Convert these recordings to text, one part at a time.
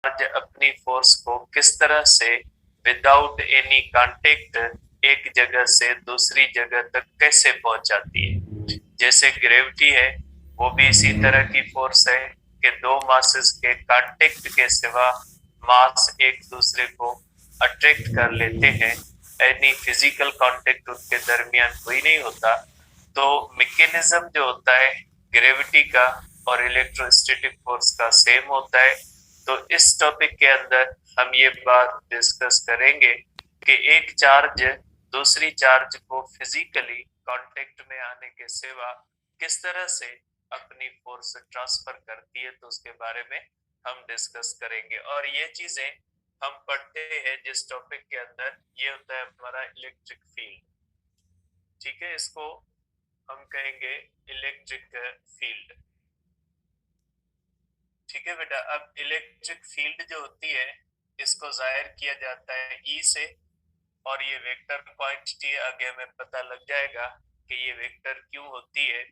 Charge अपनी force को किस तरह से विदाउट एनी कांटेक्ट एक जगह से दूसरी जगह तक कैसे पहुंचाती है। जैसे ग्रेविटी है, वो भी इसी तरह की फोर्स है कि दो मासेस के कांटेक्ट के सिवा मास एक दूसरे को अट्रैक्ट कर लेते हैं। एनी फिजिकल कांटेक्ट उनके दरमियान कोई नहीं होता। तो मैकेनिज्म जो होता है ग्रेविटी का और इलेक्ट्रोस्टैटिक फोर्स का सेम होता है। तो इस टॉपिक के अंदर हम ये बात डिस्कस करेंगे कि एक चार्ज दूसरी चार्ज को फिजिकली कांटेक्ट में आने के सिवा किस तरह से अपनी फोर्स ट्रांसफर करती है, तो उसके बारे में हम डिस्कस करेंगे। और ये चीजें हम पढ़ते हैं जिस टॉपिक के अंदर, ये होता है हमारा इलेक्ट्रिक फील्ड। ठीक है, इसको हम कहेंगे इलेक्ट्रिक फील्ड। ठीक है बेटा, अब इलेक्ट्रिक फील्ड जो होती है इसको जाहिर किया जाता है ई से, और ये वेक्टर क्वांटिटी आगे हमें पता लग जाएगा कि ये वेक्टर क्यों होती है।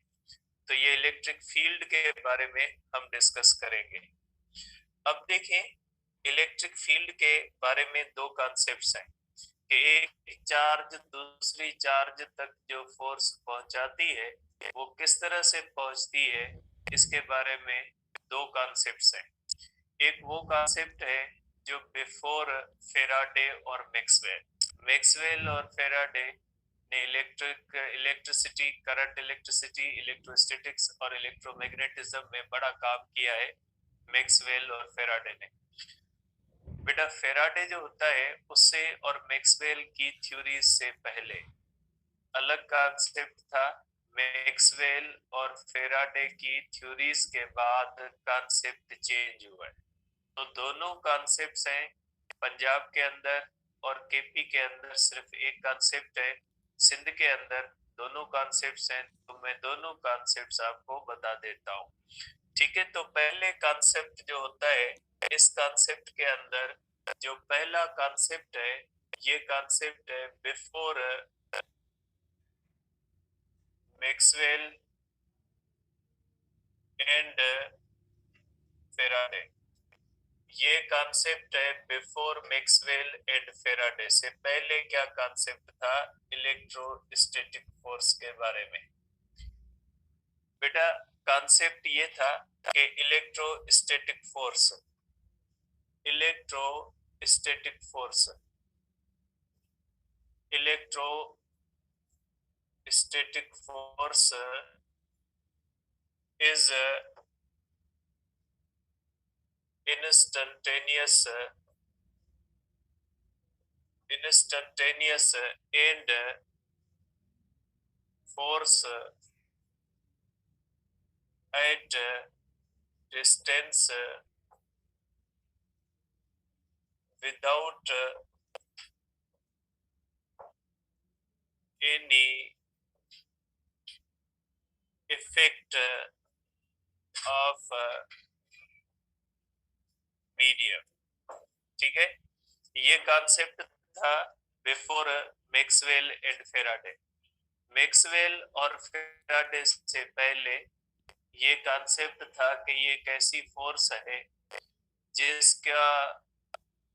तो ये इलेक्ट्रिक फील्ड के बारे में हम डिस्कस करेंगे। अब देखें, इलेक्ट्रिक फील्ड के बारे में दो कॉन्सेप्ट्स हैं कि एक चार्ज दूसरी चार्ज तक जो फोर्स पहुंचाती है वो किस तरह से पहुंचती है, इसके बारे में दो कॉन्सेप्ट्स हैं। एक वो कॉन्सेप्ट है जो बिफोर फेराडे और मैक्सवेल और फेराडे ने इलेक्ट्रिसिटी, करंट इलेक्ट्रिसिटी, इलेक्ट्रोस्टैटिक्स और इलेक्ट्रोमैग्नेटिज्म में बड़ा काम किया है मैक्सवेल और फेराडे ने। बेटा फेराडे जो होता है उससे और मैक्सवेल की थ्योरी से पहले अलग कॉन्सेप्ट था। मैक्सवेल और फेराडे की थ्योरीज के बाद कॉन्सेप्ट चेंज हुआ है। तो दोनों कॉन्सेप्ट्स हैं। पंजाब के अंदर और केपी के अंदर सिर्फ एक कॉन्सेप्ट है, सिंध के अंदर दोनों कॉन्सेप्ट्स हैं। तो मैं दोनों कॉन्सेप्ट्स आपको बता देता हूँ। ठीक है, तो पहले कॉन्सेप्ट जो होता है, इस कॉन्सेप्ट के अंदर जो पहला कॉन्सेप्ट है, ये कॉन्सेप्ट है बिफोर मैक्सवेल एंड फेराडे। ये कॉन्सेप्ट है बिफोर मैक्सवेल एंड फेराडे। से पहले क्या कॉन्सेप्ट था? इलेक्ट्रोस्टैटिक फोर्स के बारे में। बेटा कॉन्सेप्ट ये था कि electrostatic force electrostatic force is instantaneous and force at distance without any effect of medium। ठीक है, ये कॉन्सेप्ट था before Maxwell and Faraday. Maxwell और फेराडे से पहले ये कॉन्सेप्ट था कि ये एक ऐसी फोर्स है जिसका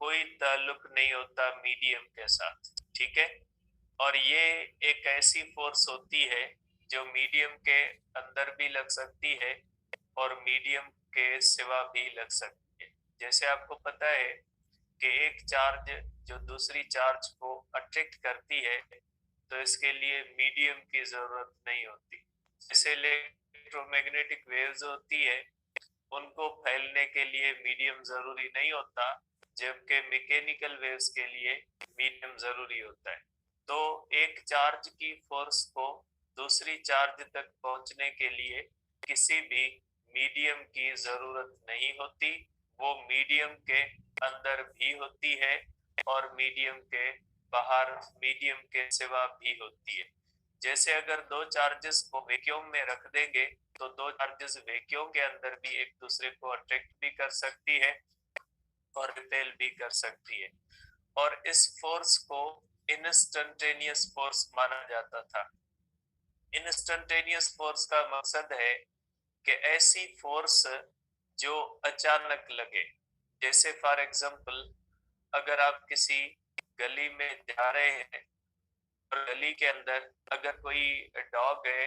कोई ताल्लुक नहीं होता मीडियम के साथ। ठीक है, और ये एक ऐसी फोर्स होती है जो मीडियम के अंदर भी लग सकती है और मीडियम के सिवा भी लग सकती है। जैसे आपको पता है कि एक चार्ज जो दूसरी चार्ज को अट्रैक्ट करती है तो इसके लिए मीडियम की जरूरत नहीं होती। जैसे इलेक्ट्रोमैग्नेटिक वेव्स होती है, उनको फैलने के लिए मीडियम जरूरी नहीं होता, जबकि मैकेनिकल वेव्स के लिए मीडियम जरूरी होता है। तो एक चार्ज की फोर्स को दूसरी चार्ज तक पहुंचने के लिए किसी भी मीडियम की जरूरत नहीं होती। वो मीडियम के अंदर भी होती है और मीडियम के बाहर, मीडियम के सिवा भी होती है। जैसे अगर दो चार्जेस को वैक्यूम में रख देंगे तो दो चार्जेस वैक्यूम के अंदर भी एक दूसरे को अट्रैक्ट भी कर सकती है और रिपेल भी कर सकती है। और इस फोर्स को इंस्टेंटेनियस फोर्स माना जाता था। इंस्टेंटेनियस फोर्स का मकसद है कि ऐसी फोर्स जो अचानक लगे, जैसे फॉर एग्जांपल अगर आप किसी गली में जा रहे हैं और गली के अंदर अगर कोई डॉग है,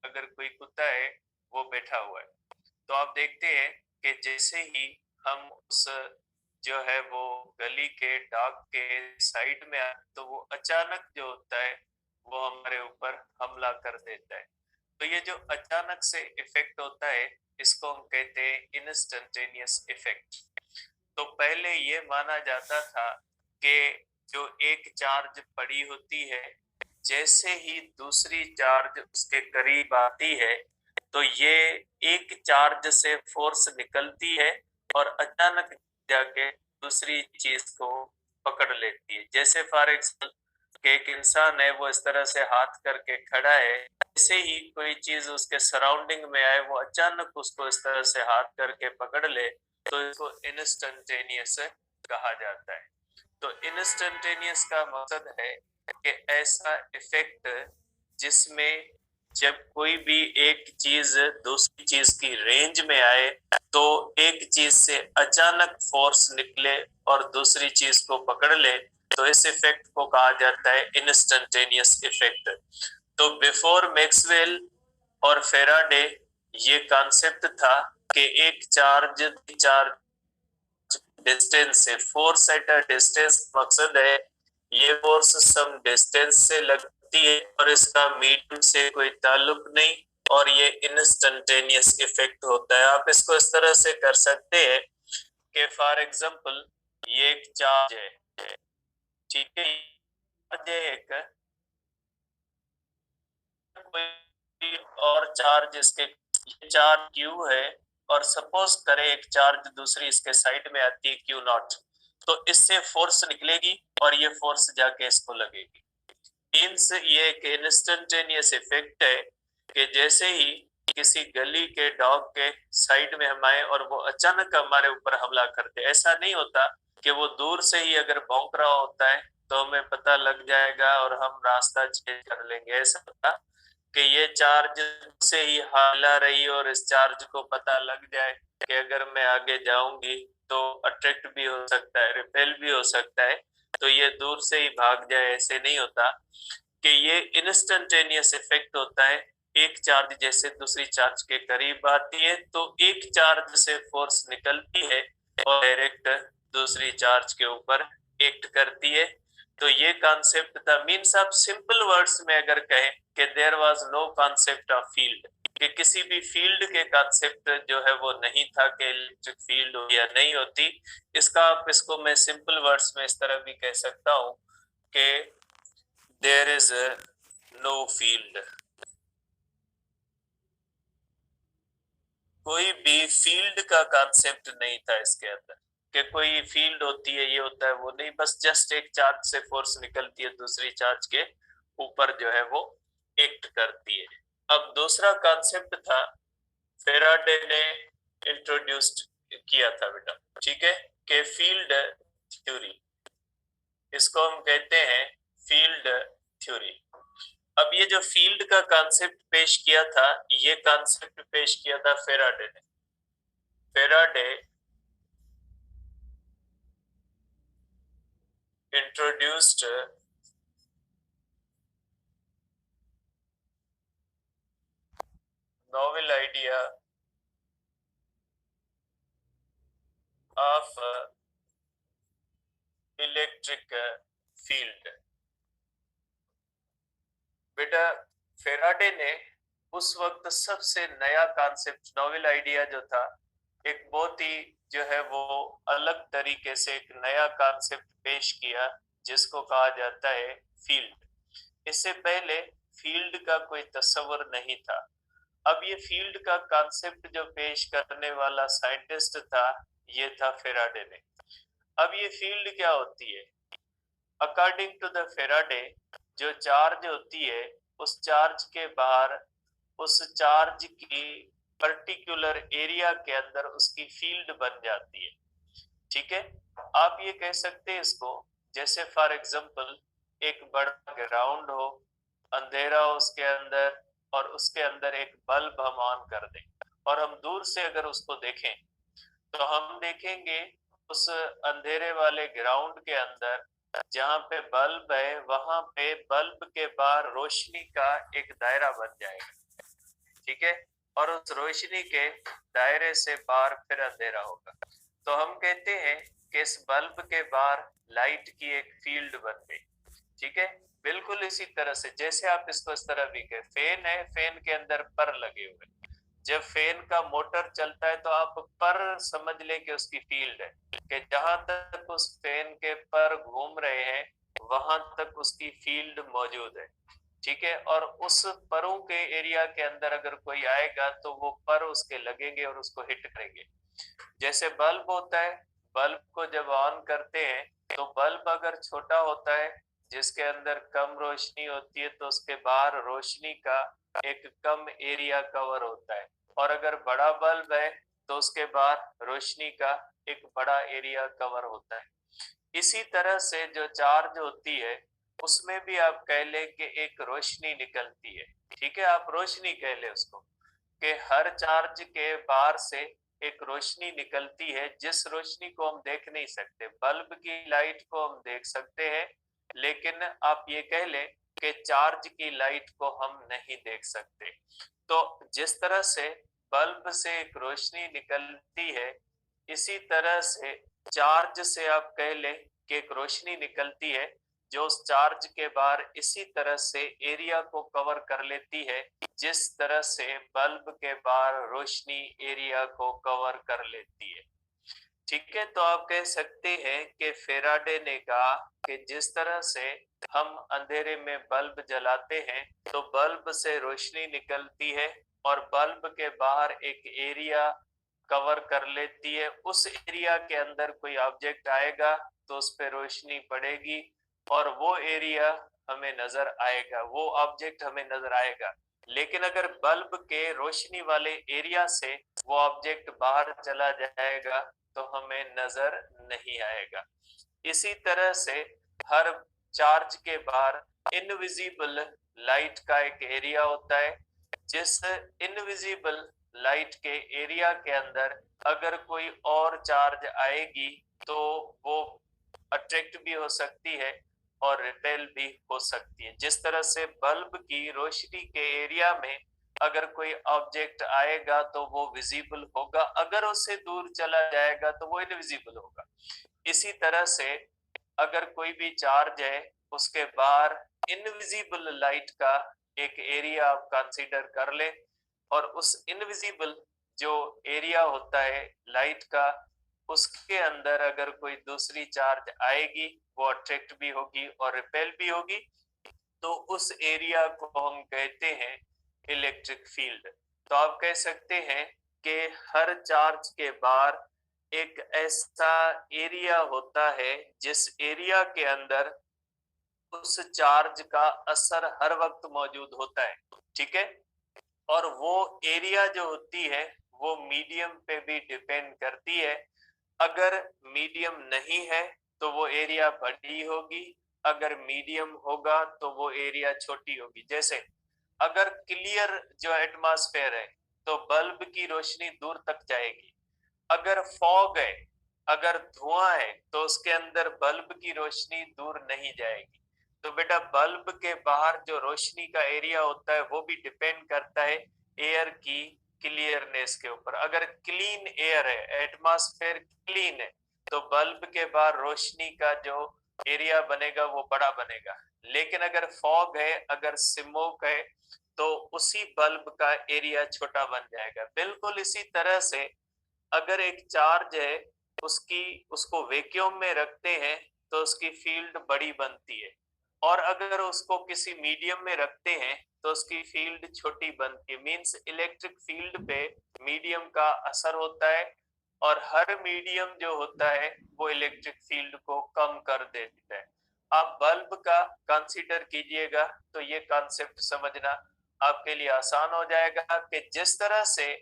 अगर कोई कुत्ता है, वो बैठा हुआ है, तो आप देखते हैं कि जैसे ही हम उस जो है वो गली के डॉग के साइड में आए तो वो अचानक जो होता है वो हमारे ऊपर हमला कर देता है। तो ये जो अचानक से इफेक्ट होता है इसको हम कहते हैं इंस्टेंटेनियस इफेक्ट। तो पहले ये माना जाता था कि जो एक चार्ज पड़ी होती है, जैसे ही दूसरी चार्ज उसके करीब आती है तो ये एक चार्ज से फोर्स निकलती है और अचानक जाके दूसरी चीज को पकड़ लेती है। जैसे फॉर एग्जाम्पल कि एक इंसान है, वो इस तरह से हाथ करके खड़ा है, जैसे ही कोई चीज उसके सराउंडिंग में आए वो अचानक उसको इस तरह से हाथ करके पकड़ ले, तो इसको इंस्टेंटेनियस कहा जाता है। तो इंस्टेंटेनियस का मकसद है कि ऐसा इफेक्ट जिसमें जब कोई भी एक चीज दूसरी चीज की रेंज में आए तो एक चीज से अचानक फोर्स निकले और दूसरी चीज को पकड़ ले, तो इस इफेक्ट को कहा जाता है इंस्टेंटेनियस इफेक्ट। तो बिफोर मैक्सवेल और फेराडे ये कॉन्सेप्ट था कि एक चार्ज डिस्टेंस से फोर्स एट अ डिस्टेंस मकसद है ये फोर्स सम डिस्टेंस से लगती है और इसका मीडियम से कोई ताल्लुक नहीं, और ये इंस्टेंटेनियस इफेक्ट होता है। आप इसको इस तरह से कर सकते हैं कि फॉर एग्जांपल ये एक चार्ज है, ठीक है, एक कोई और चार्ज इसके चार्ज क्यू है और सपोज करें एक चार्ज दूसरी इसके साइड में आती है क्यू नॉट, तो इससे फोर्स निकलेगी और ये फोर्स जाके इसको लगेगी। मीन्स ये एक इंस्टेंटेनियस इफेक्ट है कि जैसे ही किसी गली के डॉग के साइड में हम आए और वो अचानक हमारे ऊपर हमला करते, ऐसा नहीं होता कि वो दूर से ही अगर भौंक रहा होता है तो हमें पता लग जाएगा और हम रास्ता चेंज कर लेंगे। ऐसा होता कि ये चार्ज से ही हिला रही और इस चार्ज को पता लग जाए कि अगर मैं आगे जाऊंगी तो अट्रैक्ट भी हो सकता है, रिपेल भी हो सकता है, तो ये दूर से ही भाग जाए। ऐसे नहीं होता कि ये इंस्टेंटेनियस इफेक्ट होता है। एक चार्ज जैसे दूसरी चार्ज के करीब आती है तो एक चार्ज से फोर्स निकलती है और डायरेक्ट दूसरी चार्ज के ऊपर एक्ट करती है। तो ये कॉन्सेप्ट था। मीन्स आप सिंपल वर्ड्स में अगर कहें कि there was no concept of field, कि किसी भी फील्ड के कॉन्सेप्ट जो है वो नहीं था कि इलेक्ट्रिक फील्ड हो या नहीं होती। इसका आप इसको मैं सिंपल वर्ड्स में इस तरह भी कह सकता हूं कि देयर इज नो फील्ड। कोई भी फील्ड का कॉन्सेप्ट नहीं था इसके अंदर कि कोई फील्ड होती है, ये होता है, वो नहीं, बस जस्ट एक चार्ज से फोर्स निकलती है दूसरी चार्ज के ऊपर जो है वो एक्ट करती है। अब दूसरा कॉन्सेप्ट था फेराडे ने इंट्रोड्यूस्ड किया था बेटा, ठीक है, कि फील्ड थ्योरी, इसको हम कहते हैं फील्ड थ्योरी। अब ये जो फील्ड का कॉन्सेप्ट पेश किया था, ये कॉन्सेप्ट पेश किया था फेराडे ने। Faraday introduced novel idea of electric field। बेटा फेराडे ने उस वक्त सबसे नया कॉन्सेप्ट, नोवेल आइडिया जो था, एक बहुत ही जो है वो अलग तरीके से एक नया कॉन्सेप्ट पेश किया जिसको कहा जाता है फील्ड। इससे पहले फील्ड का कोई तस्वर नहीं था। अब ये फील्ड का कॉन्सेप्ट जो पेश करने वाला साइंटिस्ट था, ये था फेराडे ने। अब ये फील्ड क्या होती है? अकॉर्डिंग टू द फेराडे, जो चार्ज होती है उस चार्ज के बाहर, उस चार्ज की पर्टिकुलर एरिया के अंदर उसकी फील्ड बन जाती है। ठीक है, आप ये कह सकते हैं इसको, जैसे फॉर एग्जांपल एक बड़ा ग्राउंड हो, अंधेरा हो उसके अंदर, और उसके अंदर एक बल्ब हम ऑन कर दें और हम दूर से अगर उसको देखें तो हम देखेंगे उस अंधेरे वाले ग्राउंड के अंदर जहाँ पे बल्ब है वहां पे बल्ब के बाहर रोशनी का एक दायरा बन जाएगा, ठीक है, और उस रोशनी के दायरे से बाहर फिर अंधेरा होगा। तो हम कहते हैं कि इस बल्ब के बाहर लाइट की एक फील्ड बन गई, ठीक है। बिल्कुल इसी तरह से जैसे आप इसको इस तरह भी कहें, फैन है, फैन के अंदर पर लगे हुए, जब फैन का मोटर चलता है तो आप पर समझ लें कि उसकी फील्ड है, कि जहां तक उस फैन के पर घूम रहे हैं वहां तक उसकी फील्ड मौजूद है, ठीक है। और उस परों के एरिया के अंदर अगर कोई आएगा तो वो पर उसके लगेंगे और उसको हिट करेंगे। जैसे बल्ब होता है, बल्ब को जब ऑन करते हैं तो बल्ब अगर छोटा होता है जिसके अंदर कम रोशनी होती है तो उसके बाहर रोशनी का एक कम एरिया कवर होता है, और अगर बड़ा बल्ब है तो उसके बाहर रोशनी का एक बड़ा एरिया कवर होता है। इसी तरह से जो चार्ज होती है उसमें भी आप कह लें कि एक रोशनी निकलती है, ठीक है, आप रोशनी कह लें उसको, कि हर चार्ज के बाहर से एक रोशनी निकलती है, जिस रोशनी को हम देख नहीं सकते। बल्ब की लाइट को हम देख सकते हैं, लेकिन आप ये कह लें कि चार्ज की लाइट को हम नहीं देख सकते। तो जिस तरह से बल्ब से एक रोशनी निकलती है, इसी तरह से चार्ज से आप कह लें कि एक रोशनी निकलती है जो उस चार्ज के बाहर इसी तरह से एरिया को कवर कर लेती है जिस तरह से बल्ब के बाहर रोशनी एरिया को कवर कर लेती है, ठीक है। तो आप कह सकते हैं कि फेराडे ने कहा कि जिस तरह से हम अंधेरे में बल्ब जलाते हैं तो बल्ब से रोशनी निकलती है और बल्ब के बाहर एक एरिया कवर कर लेती है, उस एरिया के अंदर कोई ऑब्जेक्ट आएगा तो उस पर रोशनी पड़ेगी और वो एरिया हमें नजर आएगा, वो ऑब्जेक्ट हमें नजर आएगा। लेकिन अगर बल्ब के रोशनी वाले एरिया से वो ऑब्जेक्ट बाहर चला जाएगा तो हमें नजर नहीं आएगा। इसी तरह से हर चार्ज के बाहर इनविजिबल लाइट का एक एरिया होता है, जिस इनविजिबल लाइट के एरिया के अंदर अगर कोई और चार्ज आएगी तो वो अट्रैक्ट भी हो सकती है और रिपेल भी हो सकती है। जिस तरह से बल्ब की रोशनी के एरिया में अगर कोई ऑब्जेक्ट आएगा तो वो विजिबल होगा, अगर उससे दूर चला जाएगा तो वो इनविजिबल होगा। इसी तरह से अगर कोई भी चार्ज है उसके बाहर इनविजिबल लाइट का एक एरिया आप कंसीडर कर ले, और उस इनविजिबल जो एरिया होता है लाइट का उसके अंदर अगर कोई दूसरी चार्ज आएगी वो अट्रैक्ट भी होगी और रिपेल भी होगी, तो उस एरिया को हम कहते हैं इलेक्ट्रिक फील्ड। तो आप कह सकते हैं कि हर चार्ज के बाहर एक ऐसा एरिया होता है जिस एरिया के अंदर उस चार्ज का असर हर वक्त मौजूद होता है, ठीक है। और वो एरिया जो होती है वो मीडियम पे भी डिपेंड करती है। अगर मीडियम नहीं है तो वो एरिया बड़ी होगी, अगर मीडियम होगा तो वो एरिया छोटी होगी। जैसे अगर क्लियर जो एटमॉस्फेयर है तो बल्ब की रोशनी दूर तक जाएगी, अगर फॉग है, अगर धुआं है तो उसके अंदर बल्ब की रोशनी दूर नहीं जाएगी। तो बेटा बल्ब के बाहर जो रोशनी का एरिया होता है वो भी डिपेंड करता है एयर की क्लियरनेस के ऊपर। अगर क्लीन एयर है, एटमॉस्फेयर क्लीन है, तो बल्ब के बाहर रोशनी का जो एरिया बनेगा वो बड़ा बनेगा। लेकिन अगर फॉग है, अगर स्मोक है, तो उसी बल्ब का एरिया छोटा बन जाएगा। बिल्कुल इसी तरह से अगर एक चार्ज है उसकी उसको वैक्यूम में रखते हैं तो उसकी फील्ड बड़ी बनती है, और अगर उसको किसी मीडियम में रखते हैं तो उसकी फील्ड छोटी बनती है। मींस इलेक्ट्रिक फील्ड पे मीडियम का असर होता है, और हर मीडियम जो होता है वो इलेक्ट्रिक फील्ड को कम कर देता है। आप बल्ब का कंसीडर कीजिएगा तो ये कॉन्सेप्ट समझना आपके लिए आसान हो जाएगा कि जिस तरह से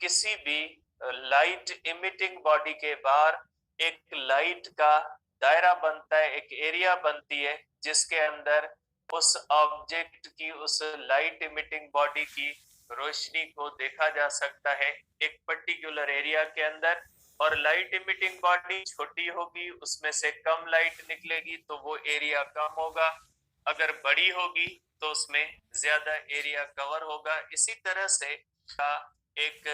किसी भी लाइट इमिटिंग बॉडी के बाहर एक लाइट का दायरा बनता है, एक एरिया बनती है जिसके अंदर उस ऑब्जेक्ट की, उस लाइट इमिटिंग बॉडी की रोशनी को देखा जा सकता है एक पर्टिकुलर एरिया के अंदर। और लाइट इमिटिंग बॉडी छोटी होगी, उसमें से कम लाइट निकलेगी तो वो एरिया कम होगा, अगर बड़ी होगी तो उसमें ज्यादा एरिया कवर होगा। इसी तरह से एक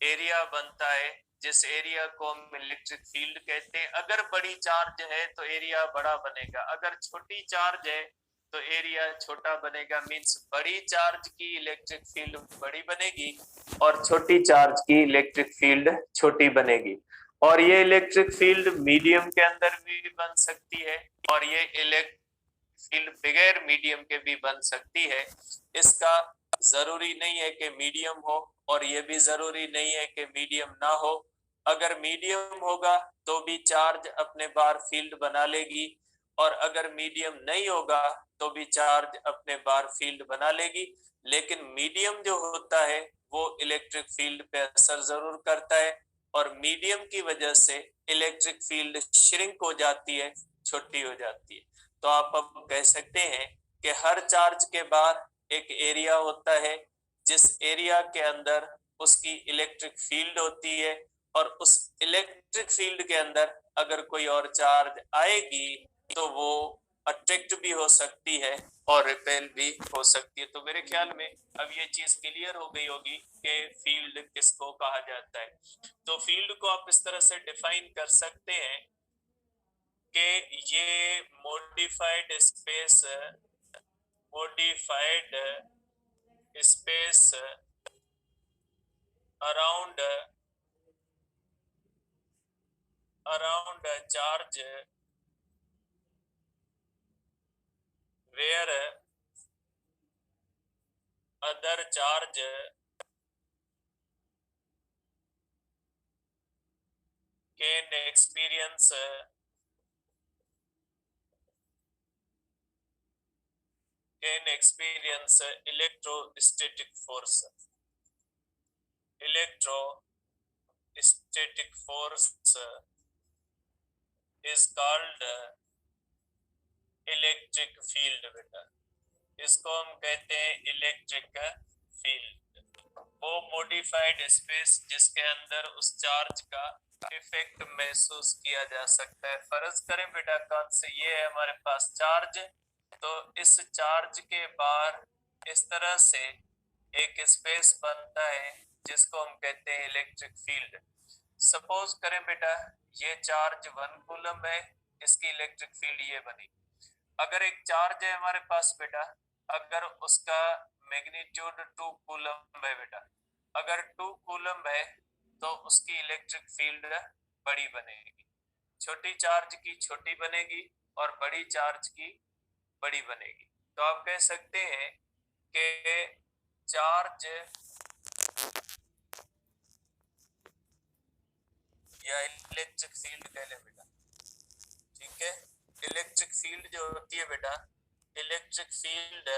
एरिया बनता है जिस एरिया को हम इलेक्ट्रिक फील्ड कहते हैं। अगर बड़ी चार्ज है तो एरिया बड़ा बनेगा, अगर छोटी चार्ज है तो एरिया छोटा बनेगा। मींस बड़ी चार्ज की इलेक्ट्रिक फील्ड बड़ी बनेगी और छोटी चार्ज की इलेक्ट्रिक फील्ड छोटी बनेगी। और ये इलेक्ट्रिक फील्ड मीडियम के अंदर भी बन सकती है और ये इलेक्ट्रिक फील्ड बगैर मीडियम के भी बन सकती है। इसका जरूरी नहीं है कि मीडियम हो और ये भी जरूरी नहीं है कि मीडियम ना हो। अगर मीडियम होगा तो भी चार्ज अपने बार फील्ड बना लेगी और अगर मीडियम नहीं होगा तो भी चार्ज अपने बार फील्ड बना लेगी। लेकिन मीडियम जो होता है वो इलेक्ट्रिक फील्ड पे असर जरूर करता है और मीडियम की वजह से इलेक्ट्रिक फील्ड श्रिंक हो जाती है, छोटी हो जाती है। तो आप अब कह सकते हैं कि हर चार्ज के बाहर एक एरिया होता है जिस एरिया के अंदर उसकी इलेक्ट्रिक फील्ड होती है और उस इलेक्ट्रिक फील्ड के अंदर अगर कोई और चार्ज आएगी तो वो अट्रैक्ट भी हो सकती है और रिपेल भी हो सकती है। तो मेरे ख्याल में अब ये चीज क्लियर हो गई होगी कि फील्ड किसको कहा जाता है। तो फील्ड को आप इस तरह से डिफाइन कर सकते हैं कि ये modified space around a charge where other charge can experience electrostatic force. Electrostatic force is called electric field. बेटा इसको हम कहते हैं इलेक्ट्रिक फील्ड। वो मॉडिफाइड स्पेस जिसके अंदर उस चार्ज का इफेक्ट महसूस किया जा सकता है। फर्ज करें बेटा कौन से ये है हमारे पास चार्ज, तो इस चार्ज के बाहर इस तरह से एक स्पेस बनता है जिसको हम कहते हैं इलेक्ट्रिक फील्ड। सपोज करें बेटा ये चार्ज 1 कूलम है, इसकी इलेक्ट्रिक फील्ड ये बनी। अगर एक चार्ज है हमारे पास बेटा, अगर उसका मैग्नीट्यूड 2 कूलम है बेटा, अगर 2 कूलम है तो उसकी इलेक्ट्रिक फील्ड बड़ी बनेगी, छोटी चार्ज की छोटी बनेगी और बड़ी चार्ज की बड़ी बनेगी। तो आप कह सकते हैं कि चार्ज या इलेक्ट्रिक फील्ड कह ले बेटा, ठीक है। इलेक्ट्रिक फील्ड जो होती है बेटा, electric field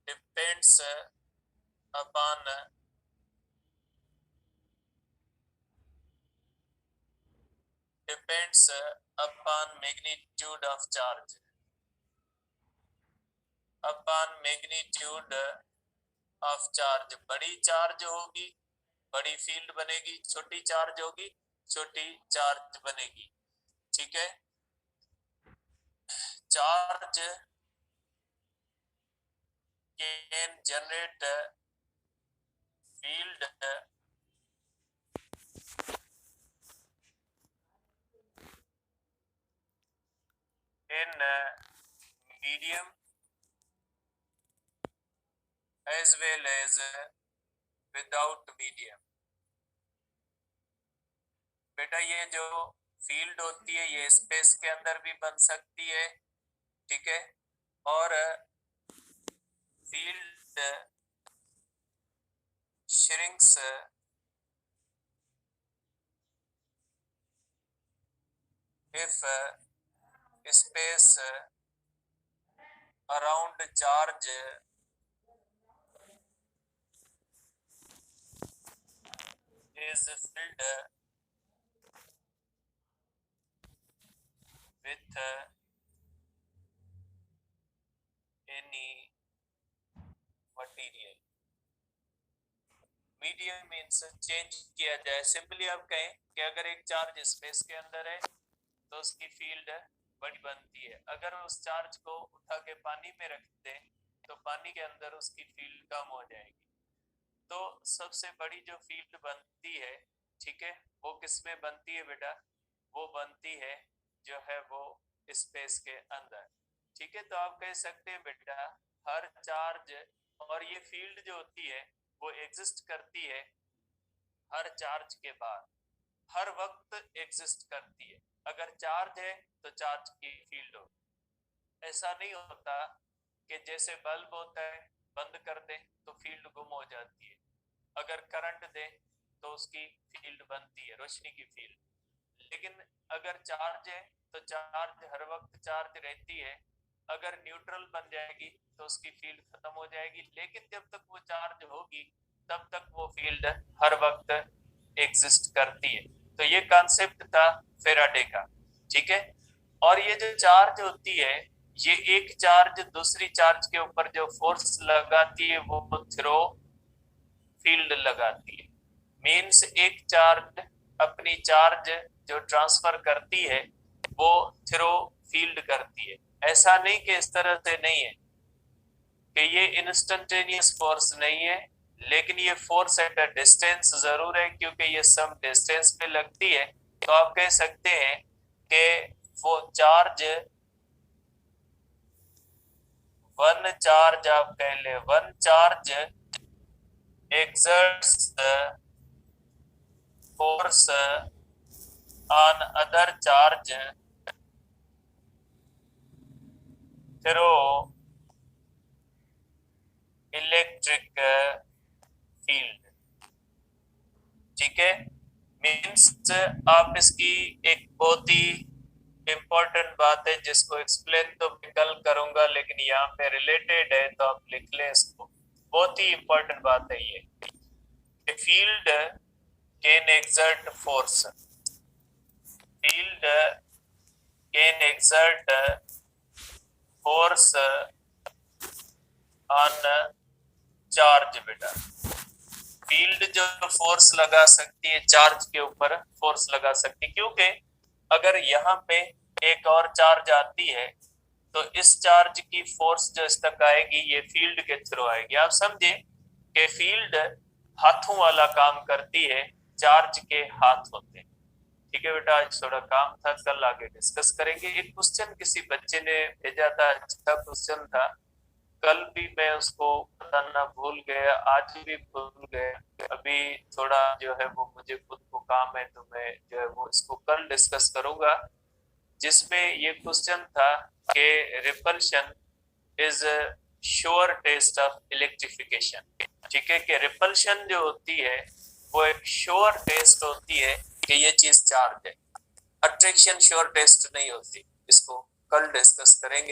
depends upon magnitude of charge, upon magnitude of charge. बड़ी चार्ज होगी बड़ी फील्ड बनेगी, छोटी चार्ज होगी छोटी चार्ज बनेगी, ठीक है। Charge can generate field in medium as well as without medium। बेटा ये जो फील्ड होती है ये स्पेस के अंदर भी बन सकती है, ठीक है। और field shrinks if space around charge is filled with any material। Medium means change किया जाए, सिंपली आप कहें कि अगर एक चार्ज स्पेस के अंदर है तो उसकी फील्ड बड़ी बनती है, अगर उस चार्ज को उठा के पानी में रख दें तो पानी के अंदर उसकी फील्ड कम हो जाएगी। तो सबसे बड़ी जो फील्ड बनती है, ठीक है, वो किस में बनती है बेटा? वो बनती है जो है वो स्पेस के अंदर, ठीक है। तो आप कह सकते हैं बेटा हर चार्ज, और ये फील्ड जो होती है वो एग्जिस्ट करती है हर चार्ज के बाद, हर वक्त एग्जिस्ट करती है। अगर चार्ज है तो चार्ज की फील्ड होगी। ऐसा नहीं होता कि जैसे बल्ब होता है बंद कर दें तो फील्ड गुम हो जाती है, अगर करंट दें तो उसकी फील्ड बनती है, रोशनी की फील्ड। लेकिन अगर चार्ज है तो चार्ज हर वक्त चार्ज रहती है, अगर न्यूट्रल बन जाएगी तो उसकी फील्ड खत्म हो जाएगी, लेकिन जब तक वो चार्ज होगी तब तक वो फील्ड हर वक्त एग्जिस्ट करती है। तो ये कॉन्सेप्ट था फेराडे का, ठीक है। और ये जो चार्ज होती है, ये एक चार्ज दूसरी चार्ज के ऊपर जो फोर्स लगाती है वो थ्रो फील्ड लगाती है। मीन्स एक चार्ज अपनी चार्ज जो ट्रांसफर करती है वो थ्रो फील्ड करती है। ऐसा नहीं कि इस तरह से नहीं है कि ये इंस्टेंटेनियस फोर्स नहीं है, लेकिन ये फोर्स एट अ डिस्टेंस जरूर है, क्योंकि ये सम डिस्टेंस पे लगती है। तो आप कह सकते हैं कि वो चार्ज वन चार्ज, आप कह ले one charge exerts force on other charge through electric field, ठीक है। मीन्स आप इसकी एक बहुत ही इंपॉर्टेंट बात है जिसको एक्सप्लेन तो मैं कल करूंगा, लेकिन यहाँ पे रिलेटेड है तो आप लिख लें इसको, बहुत ही इंपॉर्टेंट बात है ये। Field can exert force, field can exert force on charge बेटा। फील्ड जो फोर्स लगा सकती है चार्ज के ऊपर, फोर्स लगा सकती है, क्योंकि अगर यहाँ पे एक और चार्ज आती है तो इस चार्ज की फोर्स जो इस तक आएगी ये फील्ड के थ्रू आएगी। आप समझे कि फील्ड हाथों वाला काम करती है, चार्ज के हाथ होते हैं, ठीक है बेटा। आज थोड़ा काम था, कल आगे डिस्कस करेंगे। एक क्वेश्चन किसी बच्चे ने भेजा था, अच्छा क्वेश्चन था, कल भी मैं उसको बताना भूल गया, आज भी भूल गया। अभी थोड़ा जो है वो मुझे खुद को काम है, तो मैं जो है वो इसको कल डिस्कस करूंगा, जिसमें ये क्वेश्चन था कि repulsion is sure test of electrification, ठीक है। कि रिपल्शन जो होती है वो एक श्योर टेस्ट होती है कि ये चीज चार्ज है, अट्रैक्शन श्योर टेस्ट नहीं होती। इसको कल डिस्कस करेंगे।